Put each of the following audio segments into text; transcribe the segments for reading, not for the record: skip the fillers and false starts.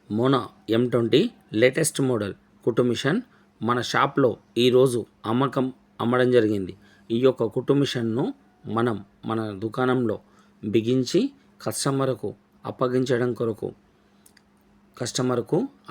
Mona M20 latest model కుట్టు machine మన షాప్లో ఈరోజు అమ్మడం జరిగింది. ఈ యొక్క కుట్టు మిషన్ను మన దుకాణంలో బిగించి కస్టమర్కు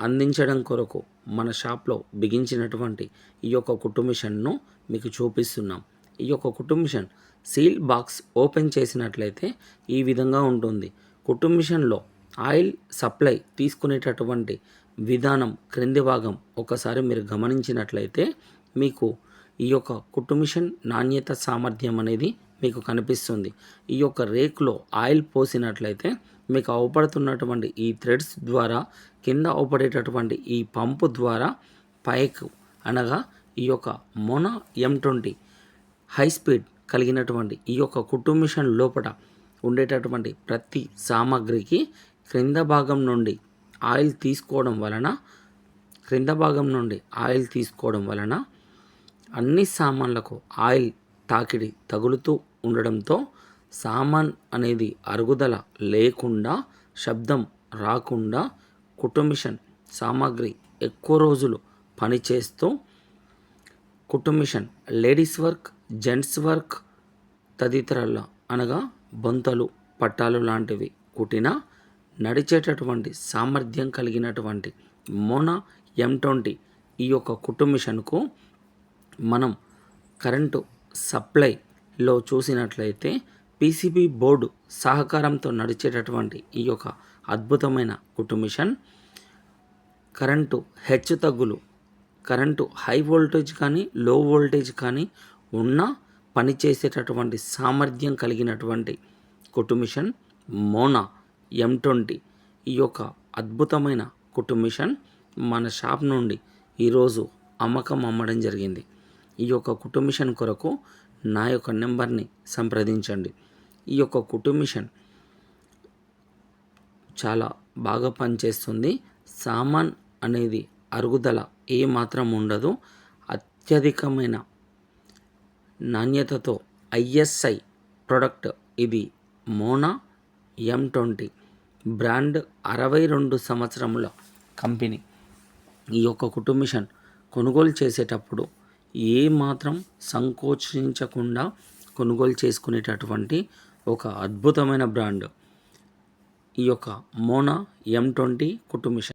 అందించడం కొరకు మన షాప్లో బిగించినటువంటి ఈ యొక్క కుట్టు మిషన్ను మీకు చూపిస్తున్నాం. ఈ యొక్క కుట్టు మిషన్ సీల్ బాక్స్ ఓపెన్ చేసినట్లయితే ఈ విధంగా ఉంటుంది. కుట్టు మిషన్లో ఆయిల్ సప్లై తీసుకునేటటువంటి విధానం క్రింది భాగం ఒకసారి మీరు గమనించినట్లయితే మీకు ఈ యొక్క కుట్టు మిషన్ నాణ్యత సామర్థ్యం అనేది మీకు కనిపిస్తుంది. ఈ యొక్క రేకులో ఆయిల్ పోసినట్లయితే మీకు అవపడుతున్నటువంటి ఈ థ్రెడ్స్ ద్వారా కింద అవపడేటటువంటి ఈ పంపు ద్వారా పైకి అనగా ఈ యొక్క మోనా M20 హై స్పీడ్ కలిగినటువంటి ఈ యొక్క కుట్టు మిషన్ లోపల ఉండేటటువంటి ప్రతి సామాగ్రికి క్రింద భాగం నుండి ఆయిల్ తీసుకోవడం వలన అన్ని సామాన్లకు ఆయిల్ తాకిడి తగులుతూ ఉండడంతో సామాన్ అనేది అరుగుదల లేకుండా శబ్దం రాకుండా కుట్టు మిషన్ సామాగ్రి ఎక్కువ రోజులు పనిచేస్తూ కుట్టు machine ladies work, gents work తదితరాల అనగా బొంతలు, పట్టాలు లాంటివి కుట్టిన నడిచేటటువంటి సామర్థ్యం కలిగినటువంటి మోనా M20 ఈ యొక్క కుట్టు మిషన్కు మనం కరెంటు సప్లైలో చూసినట్లయితే PCB బోర్డు సహకారంతో నడిచేటటువంటి ఈ యొక్క అద్భుతమైన కుట్టు మిషన్ కరెంటు హెచ్చు తగ్గులు, కరెంటు హై వోల్టేజ్ కానీ లో వోల్టేజ్ కానీ ఉన్న పనిచేసేటటువంటి సామర్థ్యం కలిగినటువంటి కుట్టు మిషన్ మోనా M20 ఈ యొక్క అద్భుతమైన కుట్టు మిషన్ మన షాప్ నుండి ఈరోజు అమ్మడం జరిగింది. ఈ యొక్క కుట్టు మిషన్ కొరకు నా యొక్క నెంబర్ని సంప్రదించండి. ఈ యొక్క కుట్టు మిషన్ చాలా బాగా పనిచేస్తుంది. సామాన్ అనేది అరుగుదల ఏమాత్రం ఉండదు. అత్యధికమైన నాణ్యతతో ISI ప్రొడక్ట్ ఇది మోనా M20 బ్రాండ్ 62 సంవత్సరముల కంపెనీ. ఈ యొక్క కుట్టు మిషన్ కొనుగోలు చేసేటప్పుడు ఏమాత్రం సంకోచించకుండా కొనుగోలు చేసుకునేటటువంటి ఒక అద్భుతమైన బ్రాండ్ ఈ యొక్క మోనా M20 కుట్టు మిషన్.